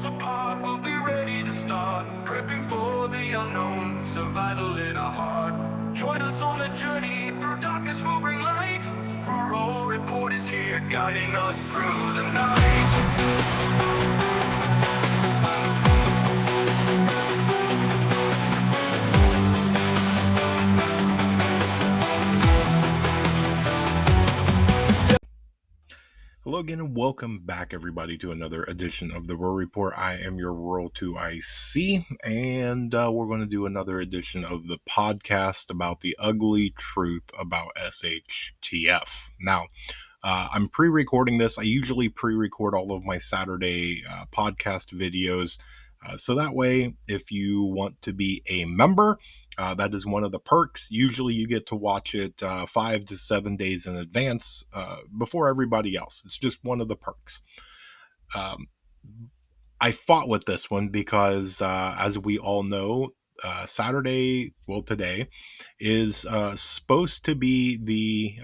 apart, we'll be ready to start. Prepping for the unknown, survival in our heart. Join us on the journey, through darkness we'll bring light. Rural Report is here, guiding us through the night. Hello again and welcome back everybody to another edition of the Rural Report. I am your Rural 2IC and we're going to do another edition of the podcast about the ugly truth about SHTF. Now, I'm pre-recording this. I usually pre-record all of my Saturday podcast videos. So that way, if you want to be a member, that is one of the perks. Usually you get to watch it 5 to 7 days in advance before everybody else. It's just one of the perks. I fought with this one because, as we all know, Saturday, well, today, is supposed to be the,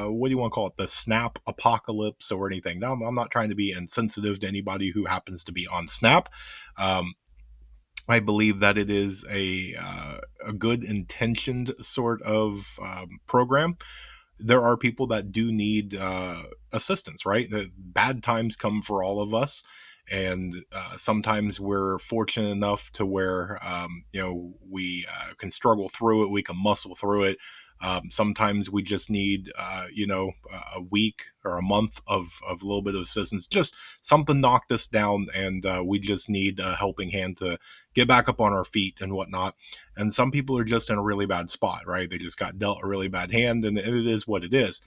what do you want to call it, the snap apocalypse or anything. Now, I'm not trying to be insensitive to anybody who happens to be on Snap. I believe that it is a good intentioned sort of program. There are people that do need assistance, right? The bad times come for all of us, and sometimes we're fortunate enough to where we can struggle through it, we can muscle through it. Sometimes we just need a week or a month of a little bit of assistance. Just something knocked us down, and we just need a helping hand to get back up on our feet and whatnot. And some people are just in a really bad spot, right? They just got dealt a really bad hand, and it is what it is.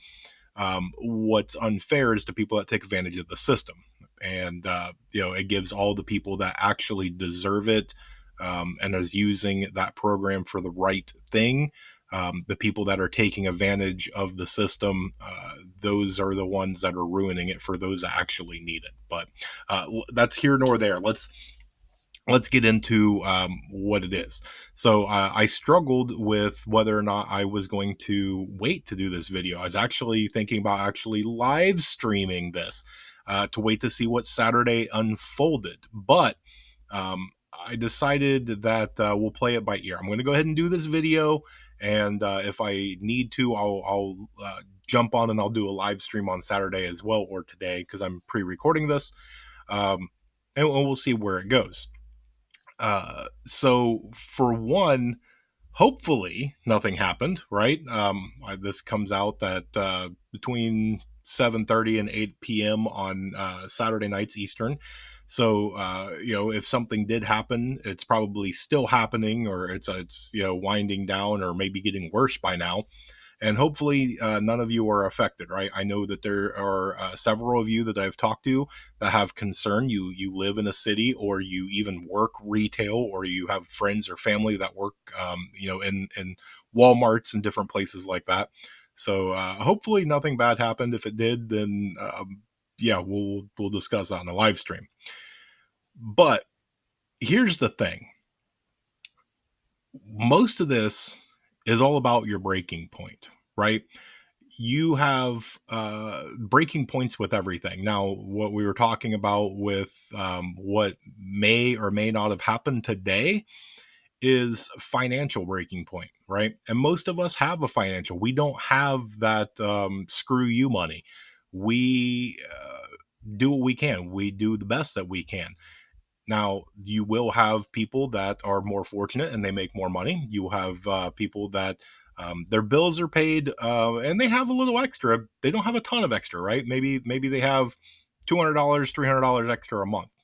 What's unfair is to people that take advantage of the system, and it gives all the people that actually deserve it and is using that program for the right thing. The people that are taking advantage of the system, those are the ones that are ruining it for those that actually need it. But that's here nor there. Let's get into what it is. So I struggled with whether or not I was going to wait to do this video. I was actually thinking about actually live streaming this to wait to see what Saturday unfolded. But I decided that we'll play it by ear. I'm going to go ahead and do this video. And if I need to, I'll jump on and I'll do a live stream on Saturday as well, or today, because I'm pre-recording this. And we'll see where it goes. So for one, hopefully nothing happened, right? This comes out at between 7:30 and 8 p.m. on Saturday nights Eastern. So if something did happen, it's probably still happening, or it's winding down, or maybe getting worse by now. And hopefully none of you are affected, right? I know that there are several of you that I've talked to that have concern. You live in a city, or you even work retail, or you have friends or family that work in Walmarts and different places like that. So hopefully nothing bad happened. If it did, then we'll discuss that on the live stream. But here's the thing. Most of this is all about your breaking point, right? You have breaking points with everything. Now, what we were talking about with what may or may not have happened today is financial breaking point, right? And most of us have a financial. We don't have that screw you money. We do what we can. We do the best that we can. Now, you will have people that are more fortunate and they make more money. You have people that their bills are paid and they have a little extra. They don't have a ton of extra, right? Maybe they have $200, $300 extra a month.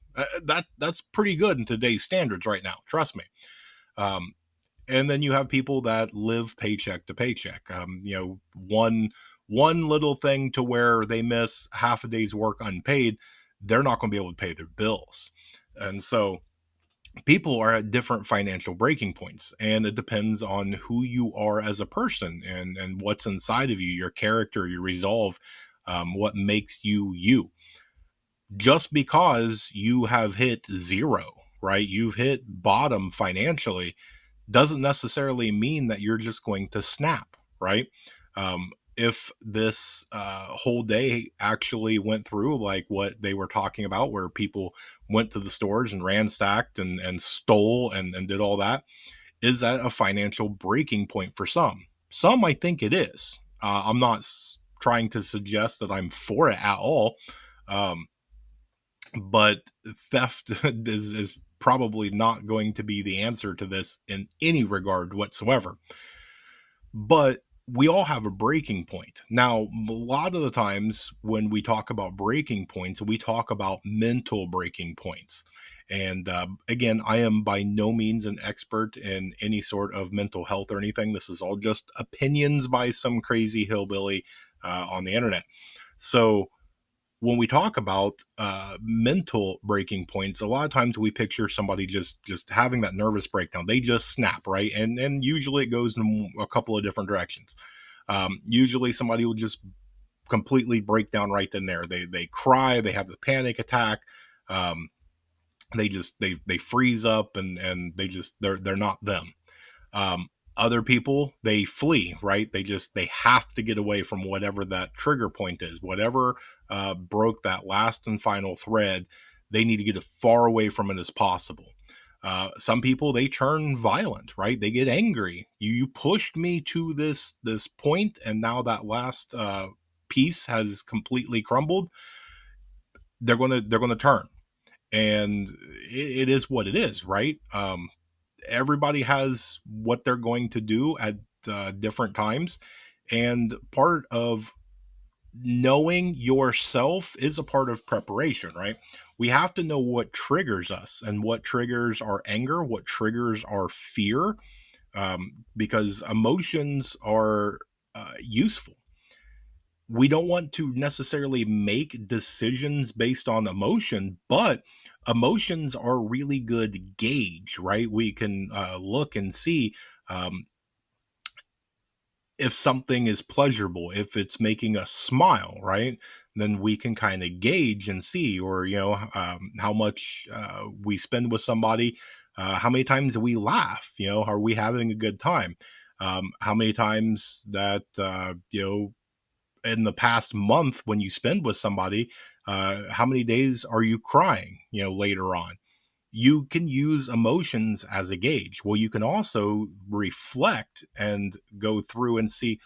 That's pretty good in today's standards right now. Trust me. And then you have people that live paycheck to paycheck. One little thing to where they miss half a day's work unpaid, they're not going to be able to pay their bills. And so people are at different financial breaking points, and it depends on who you are as a person and what's inside of you, your character, your resolve, what makes you you. Just because you have hit zero, right? You've hit bottom financially doesn't necessarily mean that you're just going to snap, right? if this whole day actually went through like what they were talking about, where people went to the stores and ransacked and stole and did all that. Is that a financial breaking point for some? Some, I think it is. I'm not trying to suggest that I'm for it at all. Um, but theft is probably not going to be the answer to this in any regard whatsoever. But we all have a breaking point. Now, a lot of the times when we talk about breaking points, we talk about mental breaking points. And again, I am by no means an expert in any sort of mental health or anything. This is all just opinions by some crazy hillbilly on the internet. So, when we talk about mental breaking points, a lot of times we picture somebody just having that nervous breakdown. They just snap, right? And usually it goes in a couple of different directions. Usually somebody will just completely break down right then there. They cry, they have the panic attack. Um, they freeze up and they're not them. um, Other people, they flee, right? They have to get away from whatever that trigger point is, whatever broke that last and final thread. They need to get as far away from it as possible. Some people, they turn violent, right? They get angry. You pushed me to this point, and now that last piece has completely crumbled. They're gonna turn, and it is what it is, right? Everybody has what they're going to do at different times. And part of knowing yourself is a part of preparation, right? We have to know what triggers us and what triggers our anger, what triggers our fear, because emotions are useful. We don't want to necessarily make decisions based on emotion, but emotions are a really good gauge, right? We can look and see um, if something is pleasurable, if it's making us smile, right? Then we can kind of gauge and see, or how much we spend with somebody, how many times we laugh, are we having a good time? How many times that in the past month when you spend with somebody, how many days are you crying, later on? You can use emotions as a gauge. Well, you can also reflect and go through and see,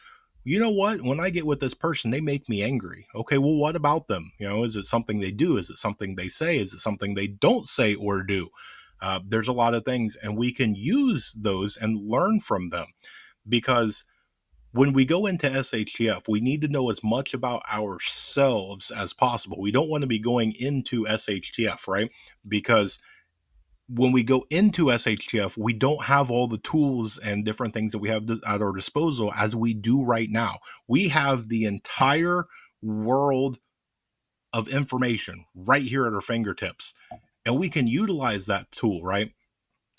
what? When I get with this person, they make me angry. Okay, well, what about them? Is it something they do? Is it something they say? Is it something they don't say or do? There's a lot of things, and we can use those and learn from them, because when we go into SHTF, we need to know as much about ourselves as possible. We don't want to be going into SHTF, right? Because when we go into SHTF, we don't have all the tools and different things that we have at our disposal as we do right now. We have the entire world of information right here at our fingertips, and we can utilize that tool, right?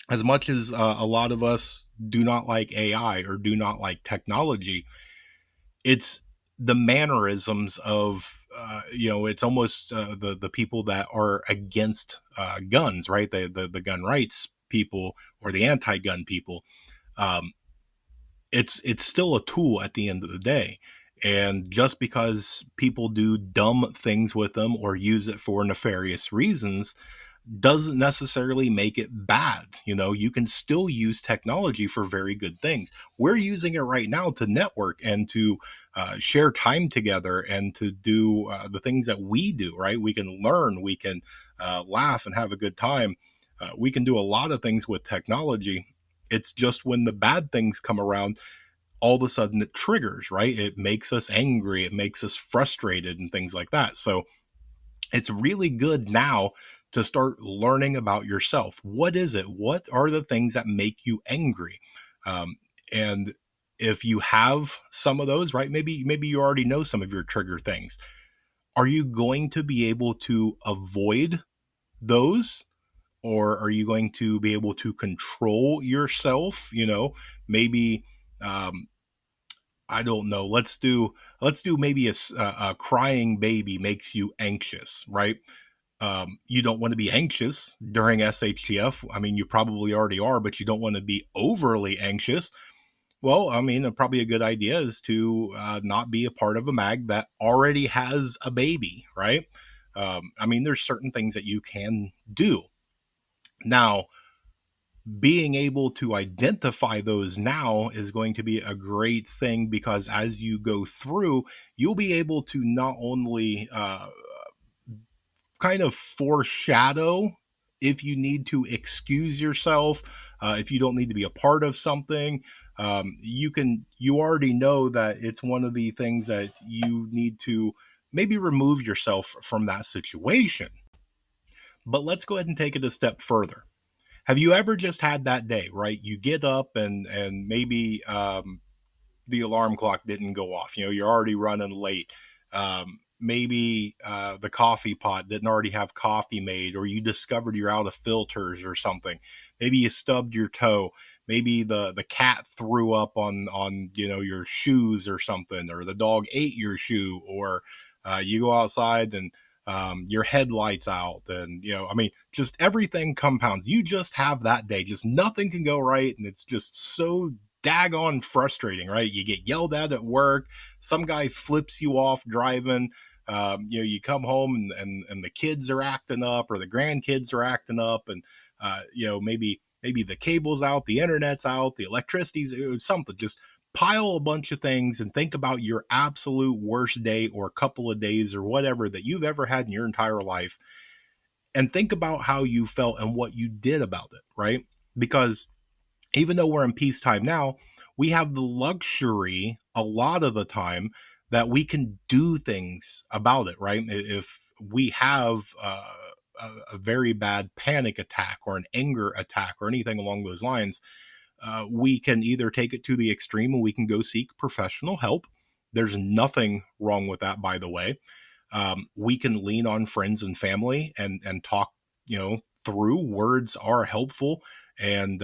As much as a lot of us do not like AI or do not like technology, it's the mannerisms of it's almost the people that are against guns, right? The gun rights people or the anti-gun people. um, it's still a tool at the end of the day, and just because people do dumb things with them or use it for nefarious reasons doesn't necessarily make it bad. You can still use technology for very good things. We're using it right now to network and to share time together and to do the things that we do, right? We can learn, we can laugh and have a good time. We can do a lot of things with technology. It's just when the bad things come around, all of a sudden it triggers, right? It makes us angry, it makes us frustrated, and things like that. So it's really good now to start learning about yourself. What is it? What are the things that make you angry? And if you have some of those, right? Maybe you already know some of your trigger things. Are you going to be able to avoid those? Or are you going to be able to control yourself? Maybe I don't know. Let's do maybe a crying baby makes you anxious, right? You don't want to be anxious during SHTF. I mean, you probably already are, but you don't want to be overly anxious. Well, I mean, probably a good idea is to not be a part of a mag that already has a baby, right? I mean, there's certain things that you can do. Now, being able to identify those now is going to be a great thing, because as you go through, you'll be able to not only kind of foreshadow if you need to excuse yourself, if you don't need to be a part of something. You already know that it's one of the things that you need to maybe remove yourself from that situation. But let's go ahead and take it a step further. Have you ever just had that day, right? You get up and maybe the alarm clock didn't go off. You know, you're already running late. Maybe the coffee pot didn't already have coffee made, or you discovered you're out of filters or something. Maybe you stubbed your toe. Maybe the cat threw up on your shoes or something, or the dog ate your shoe, or you go outside and your headlights out, and I mean, just everything compounds. You just have that day, just nothing can go right, and it's just so daggone frustrating, right? You get yelled at work. Some guy flips you off driving. You come home and the kids are acting up, or the grandkids are acting up, and maybe the cable's out, the internet's out, the electricity's something. Just pile a bunch of things and think about your absolute worst day or couple of days or whatever that you've ever had in your entire life, and think about how you felt and what you did about it, right? Because even though we're in peacetime now, we have the luxury a lot of the time that we can do things about it, right? If we have a very bad panic attack or an anger attack or anything along those lines, we can either take it to the extreme and we can go seek professional help. There's nothing wrong with that, by the way. We can lean on friends and family and talk, through. Words are helpful, and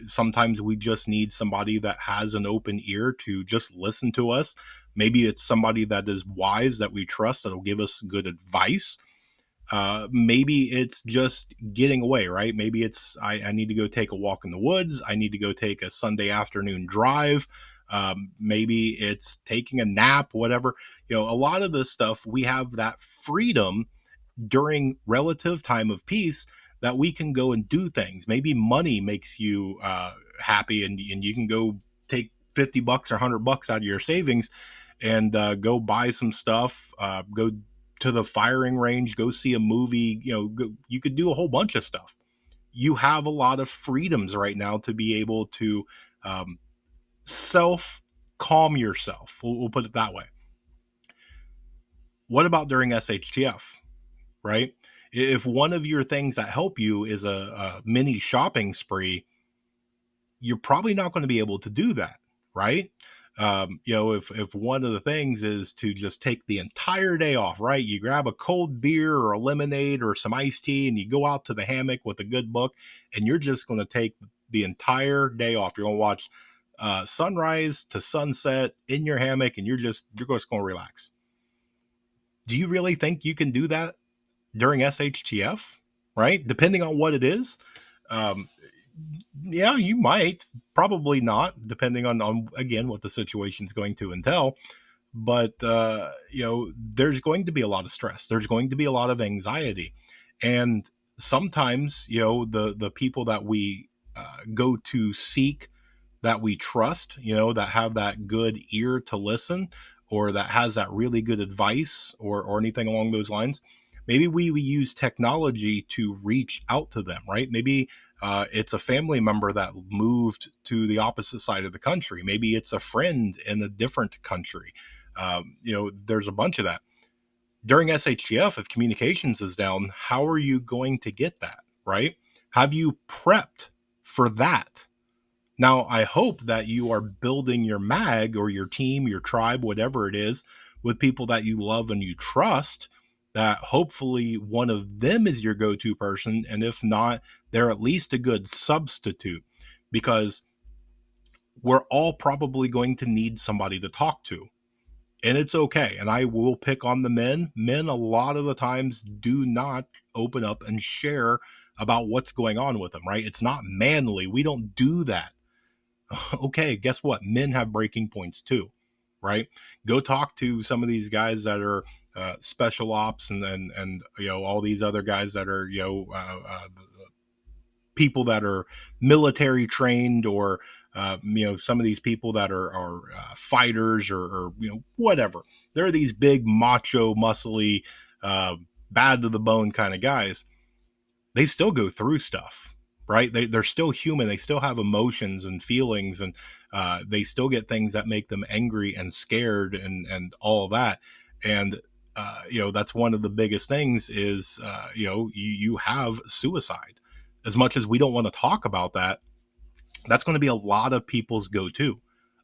sometimes we just need somebody that has an open ear to just listen to us. Maybe it's somebody that is wise that we trust that'll give us good advice. Maybe it's just getting away, right? Maybe it's I need to go take a walk in the woods. I need to go take a Sunday afternoon drive. Maybe it's taking a nap, whatever. A lot of this stuff, we have that freedom during relative time of peace that we can go and do things. Maybe money makes you happy, and you can go take $50 or $100 out of your savings and go buy some stuff, go to the firing range, go see a movie. You could do a whole bunch of stuff. You have a lot of freedoms right now to be able to um, self calm yourself. We'll put it that way. What about during SHTF, right? If one of your things that help you is a mini shopping spree, you're probably not going to be able to do that, right? If one of the things is to just take the entire day off, right? You grab a cold beer or a lemonade or some iced tea, and you go out to the hammock with a good book, and you're just going to take the entire day off. You're going to watch sunrise to sunset in your hammock, and you're just going to relax. Do you really think you can do that during SHTF? Right? Depending on what it is. Um, yeah, you might. Probably not, depending on again what the situation's going to entail. But there's going to be a lot of stress. There's going to be a lot of anxiety, and sometimes the people that we go to seek, that we trust, that have that good ear to listen, or that has that really good advice, or anything along those lines. Maybe we use technology to reach out to them, right? Maybe it's a family member that moved to the opposite side of the country. Maybe it's a friend in a different country. There's a bunch of that. During SHTF, if communications is down, how are you going to get that, right? Have you prepped for that? Now, I hope that you are building your mag or your team, your tribe, whatever it is, with people that you love and you trust, that hopefully one of them is your go to person. And if not, they're at least a good substitute, because we're all probably going to need somebody to talk to. And it's okay. And I will pick on the men. Men, a lot of the times, do not open up and share about what's going on with them, right? It's not manly. We don't do that. Okay, guess what? Men have breaking points too, right? Go talk to some of these guys that are special ops and all these other guys that are people that are military trained, or some of these people that are fighters, or whatever. They're these big macho muscly uh, bad to the bone kind of guys. They still go through stuff, right? They're still human. They still have emotions and feelings, and they still get things that make them angry and scared, and all of that. And that's one of the biggest things is you have suicide. As much as we don't want to talk about that, that's going to be a lot of people's go-to.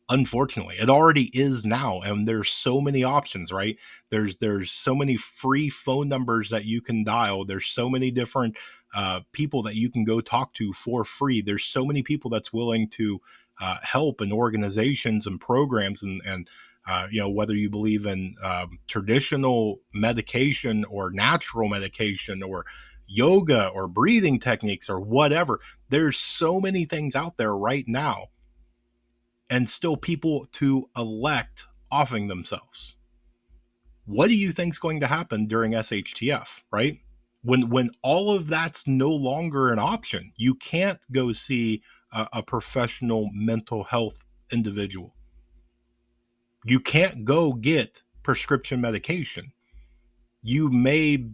Unfortunately, it already is now, and there's so many options, right? There's so many free phone numbers that you can dial. There's so many different people that you can go talk to for free. There's so many people that's willing to help, and organizations and programs, and whether you believe in traditional medication or natural medication or yoga or breathing techniques or whatever. There's so many things out there right now, and still people to elect offing themselves. What do you think's going to happen during SHTF, right? When all of that's no longer an option, you can't go see a professional mental health individual. You can't go get prescription medication. You may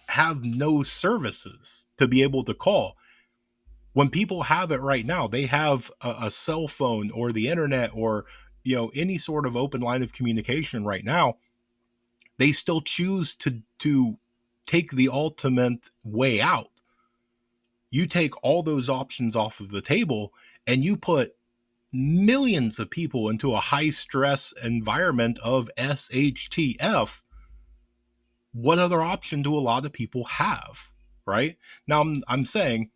have no services to be able to call. When people have it right now, they have a cell phone or the internet, or any sort of open line of communication right now. They still choose to take the ultimate way out. You take all those options off of the table, and you put millions of people into a high stress environment of SHTF. What other option do a lot of people have, right? Now I'm saying,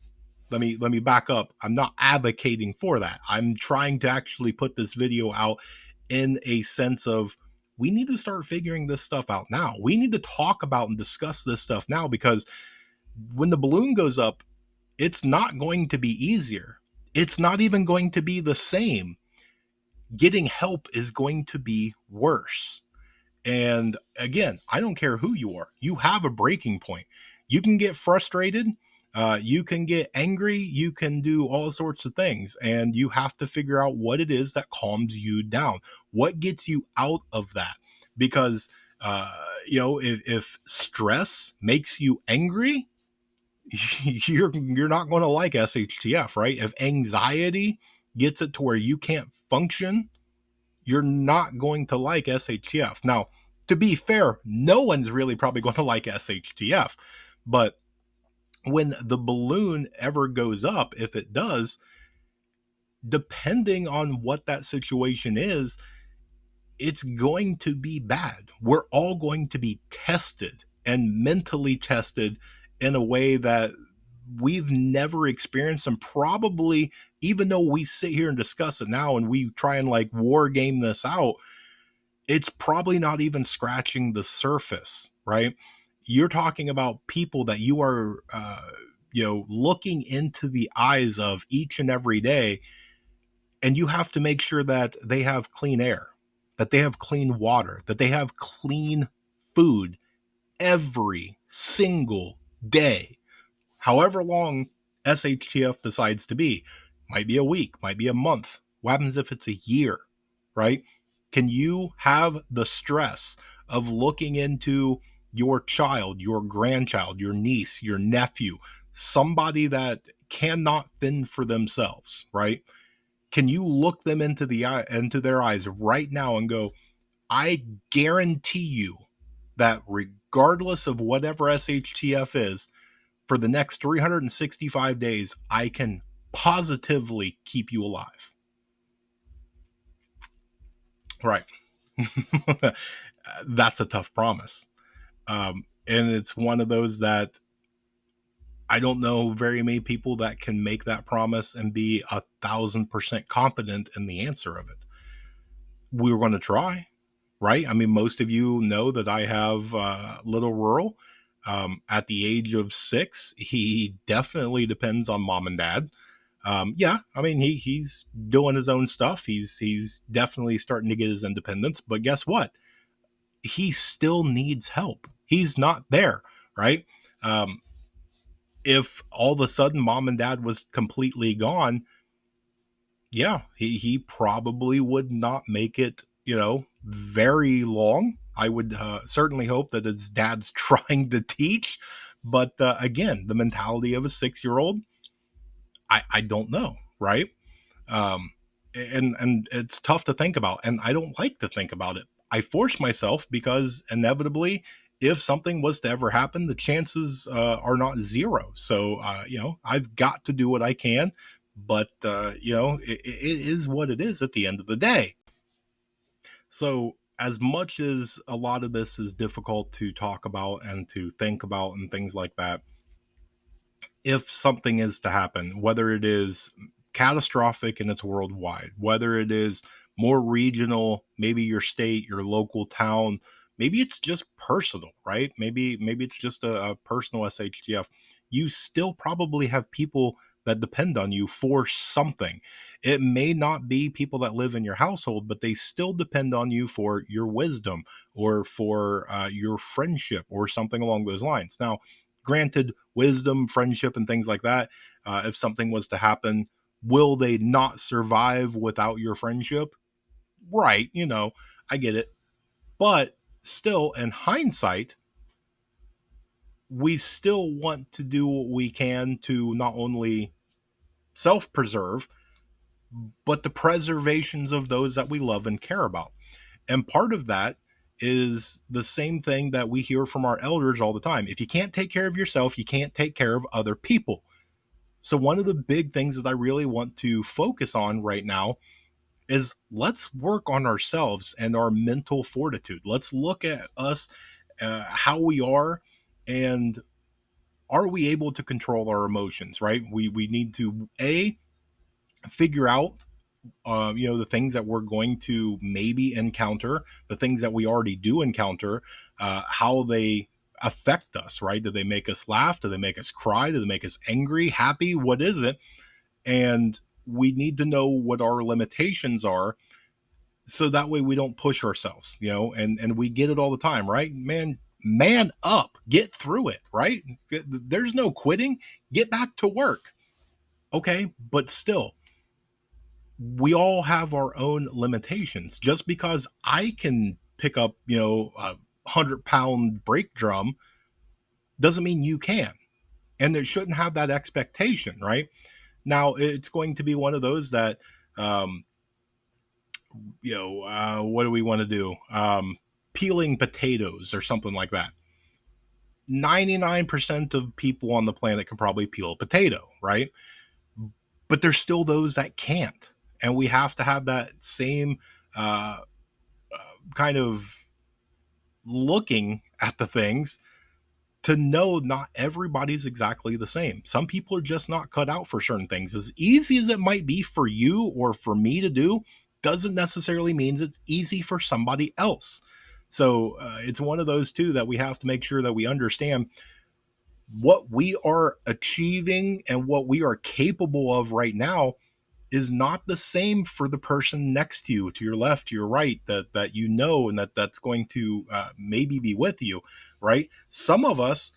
let me back up. I'm not advocating for that. I'm trying to actually put this video out in a sense of, we need to start figuring this stuff out now. We need to talk about and discuss this stuff now, because when the balloon goes up, it's not going to be easier. It's not even going to be the same. Getting help is going to be worse. And again, I don't care who you are, you have a breaking point. You can get frustrated, you can get angry, you can do all sorts of things, and you have to figure out what it is that calms you down, what gets you out of that. Because if stress makes you angry, you're not going to like SHTF, right? If anxiety gets it to where you can't function, you're not going to like SHTF. Now, to be fair, no one's really probably going to like SHTF. But when the balloon ever goes up, if it does, depending on what that situation is, it's going to be bad. We're all going to be tested, and mentally tested, in a way that we've never experienced. And probably, even though we sit here and discuss it now and we try and like war game this out, it's probably not even scratching the surface, right? You're talking about people that you are, looking into the eyes of each and every day, and you have to make sure that they have clean air, that they have clean water, that they have clean food every single day, however long SHTF decides to be. Might be a week, might be a month. What happens if it's a year, right? Can you have the stress of looking into your child, your grandchild, your niece, your nephew, somebody that cannot fend for themselves, right? Can you look them into into their eyes right now and go, I guarantee you that regardless of whatever SHTF is, for the next 365 days, I can positively keep you alive. Right. That's a tough promise. And it's one of those that I don't know very many people that can make that promise and be 1,000% confident in the answer of it. We were going to try, right? I mean, most of you know that I have little rural. At the age of 6, he definitely depends on mom and dad. Yeah, I mean he's doing his own stuff. He's definitely starting to get his independence. But guess what? He still needs help. He's not there, right? Um, if all of a sudden mom and dad was completely gone, yeah, he probably would not make it, very long. I would certainly hope that his dad's trying to teach, but again, the mentality of a 6 year old, I don't know, right? um, and it's tough to think about, and I don't like to think about it. I force myself because inevitably, if something was to ever happen, the chances are not zero. So I've got to do what I can, but it is what it is at the end of the day. So as much as a lot of this is difficult to talk about and to think about and things like that, if something is to happen, whether it is catastrophic and it's worldwide, whether it is more regional, maybe your state, your local town, maybe it's just personal, right? Maybe it's just a personal SHTF. You still probably have people that depend on you for something. It may not be people that live in your household, but they still depend on you for your wisdom or for your friendship or something along those lines. Now, granted, wisdom, friendship, and things like that, if something was to happen, will they not survive without your friendship? Right, I get it. But still, in hindsight, we still want to do what we can to not only self preserve, but the preservations of those that we love and care about. And part of that is the same thing that we hear from our elders all the time. If you can't take care of yourself, you can't take care of other people. So, one of the big things that I really want to focus on right now is let's work on ourselves and our mental fortitude. Let's look at us, how we and are we able to control our emotions, right? We need to, figure out the things that we're going to maybe encounter, the things that we already do encounter, how they affect us, right? Do they make us laugh? Do they make us cry? Do they make us angry, happy? What is it? And we need to know what our limitations are, so that way we don't push ourselves, and we get it all the time, right? Man up, get through it, right? There's no quitting, get back to work. Okay, but still, we all have our own limitations. Just because I can pick up, a 100-pound brake drum doesn't mean you can. And there shouldn't have that expectation, right? Now, it's going to be one of those that, um, what do we want to do? Peeling potatoes or something like that. 99% of people on the planet can probably peel a potato, right? But there's still those that can't. And we have to have that same uh, kind of looking at the things to know not everybody's exactly the same. Some people are just not cut out for certain things. As easy as it might be for you or for me to do, doesn't necessarily mean it's easy for somebody else. So it's one of those two that we have to make sure that we understand what we are achieving and what we are capable of right now is not the same for the person next to your left, to your right, that and that's going to maybe be with you, right? Some of us,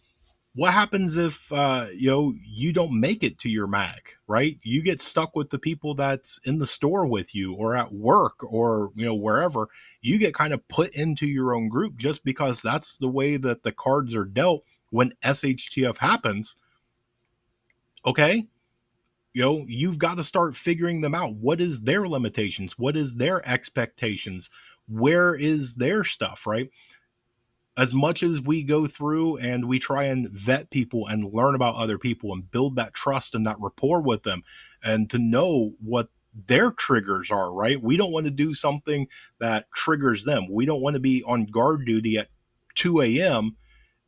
what happens if you don't make it to your mag, right? You get stuck with the people that's in the store with you or at work or wherever. You get kind of put into your own group just because that's the way that the cards are dealt when SHTF happens. Okay, you've got to start figuring them out. What is their limitations? What is their expectations? Where is their stuff, right? As much as we go through and we try and vet people and learn about other people and build that trust and that rapport with them and to know what their triggers are, right? We don't want to do something that triggers them. We don't want to be on guard duty at 2 a.m.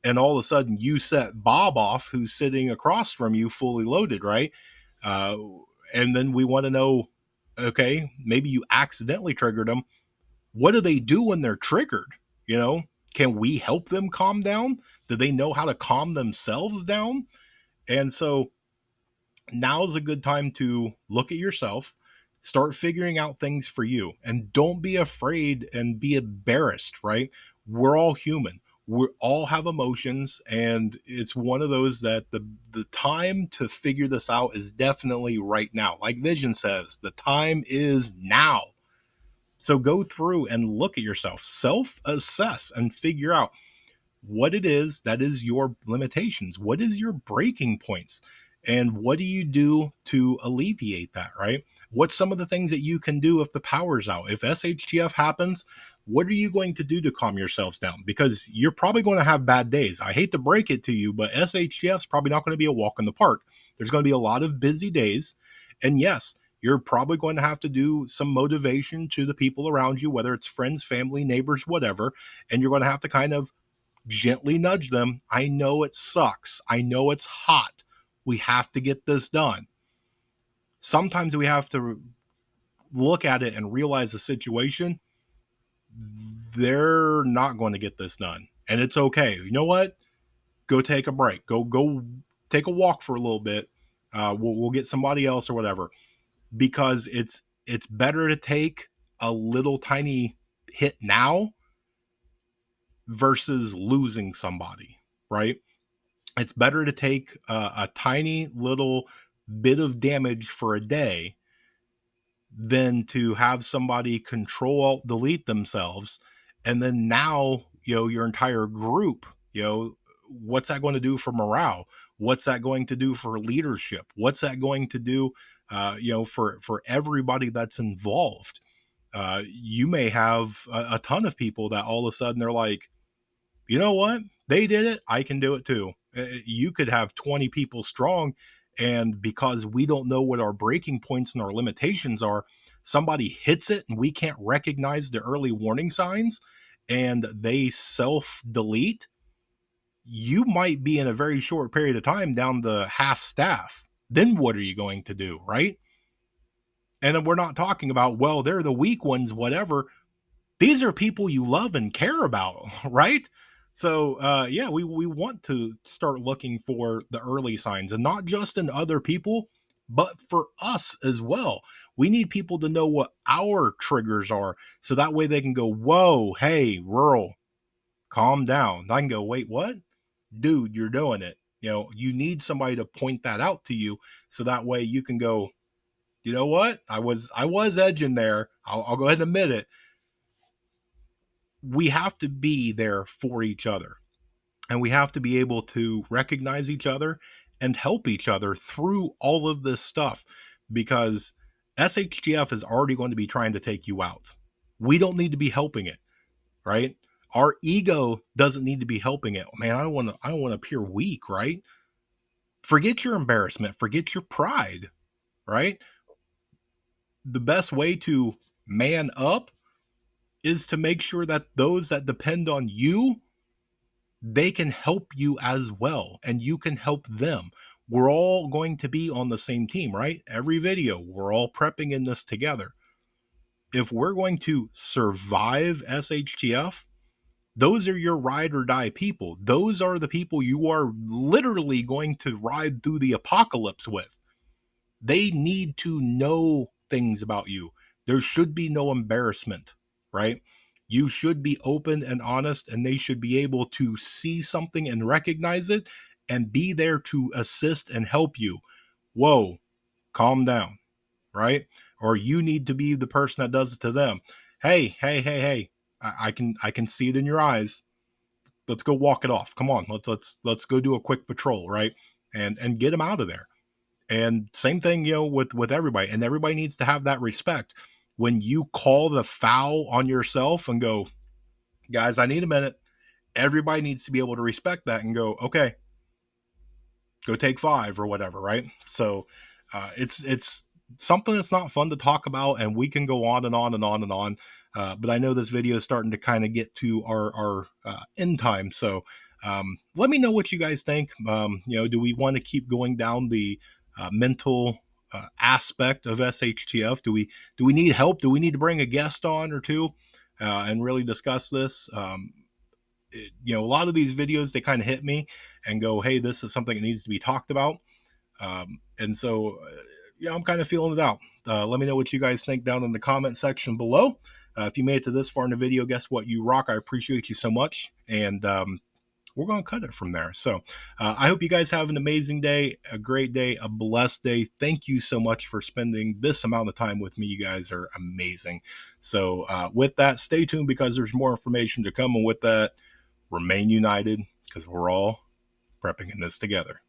and all of a sudden you set Bob off, who's sitting across from you fully loaded, right? Uh, and then we want to know, okay, maybe you accidentally triggered them. What do they do when they're triggered? You know, can we help them calm down? Do they know how to calm themselves down? And so Now's a good time to look at yourself, start figuring out things for you, and don't be afraid and be embarrassed, right? We're all human. We all have emotions, and it's one of those that the time to figure this out is definitely right now. Like Vision says, the time is now. So go through and look at yourself, self assess, and figure out what it is that is your limitations. What is your breaking points? And what do you do to alleviate that, right? What's some of the things that you can do if the power's out? If SHTF happens, what are you going to do to calm yourselves down? Because you're probably going to have bad days. I hate to break it to you, but SHTF is probably not going to be a walk in the park. There's going to be a lot of busy days. And yes, you're probably going to have to do some motivation to the people around you, whether it's friends, family, neighbors, whatever. And you're going to have to kind of gently nudge them. I know it sucks. I know it's hot. We have to get this done. Sometimes we have to look at it and realize the situation. They're not going to get this done. And it's okay. You know what? Go take a break. Go take a walk for a little bit. We'll get somebody else or whatever. Because it's better to take a little tiny hit now versus losing somebody, right? It's better to take a tiny little bit of damage for a day than to have somebody control alt delete themselves, and then now your entire group, what's that going to do for morale? What's that going to do for leadership? What's that going to do for everybody that's involved? You may have a ton of people that all of a sudden they're like, you know what? They did it. I can do it too. You could have 20 people strong. And because we don't know what our breaking points and our limitations are, somebody hits it and we can't recognize the early warning signs and they self delete. You might be in a very short period of time down to half staff. Then what are you going to do? Right. And then we're not talking about, well, they're the weak ones, whatever. These are people you love and care about, right? So yeah, we want to start looking for the early signs, and not just in other people, but for us as well. We need people to know what our triggers are, so that way they can go, "Whoa, hey, rural, calm down." I can go, "Wait, what, dude? You're doing it." You need somebody to point that out to you, so that way you can go, "You know what? I was edging there. I'll go ahead and admit it." We have to be there for each other, and we have to be able to recognize each other and help each other through all of this stuff, because SHTF is already going to be trying to take you out. We don't need to be helping it, right? Our ego doesn't need to be helping it. Man, I don't want to appear weak, right? Forget your embarrassment, forget your pride, right? The best way to man up is to make sure that those that depend on you, they can help you as well, and you can help them. We're all going to be on the same team, right? Every video, we're all prepping in this together. If we're going to survive SHTF, those are your ride or die people. Those are the people you are literally going to ride through the apocalypse with. They need to know things about you. There should be no embarrassment, right? You should be open and honest, and they should be able to see something and recognize it and be there to assist and help you. Whoa, calm down, right? Or you need to be the person that does it to them. Hey, hey, hey, hey. I can see it in your eyes. Let's go walk it off. Come on, let's go do a quick patrol, right? And get them out of there. And same thing, with everybody. And everybody needs to have that respect. When you call the foul on yourself and go, guys, I need a minute, everybody needs to be able to respect that and go, okay, go take five or whatever, right? So it's something that's not fun to talk about, and we can go on and on and on and on. But I know this video is starting to kind of get to our end time. So let me know what you guys think. Do we want to keep going down the mental aspect of SHTF? Do we need help? Do we need to bring a guest on or two and really discuss this? A lot of these videos, they kind of hit me and go, hey, this is something that needs to be talked about. And so, yeah, I'm kind of feeling it out. Let me know what you guys think down in the comment section below. If you made it to this far in the video, guess what? You rock. I appreciate you so much. And we're going to cut it from there. So I hope you guys have an amazing day, a great day, a blessed day. Thank you so much for spending this amount of time with me. You guys are amazing. So with that, stay tuned because there's more information to come. And with that, remain united because we're all prepping in this together.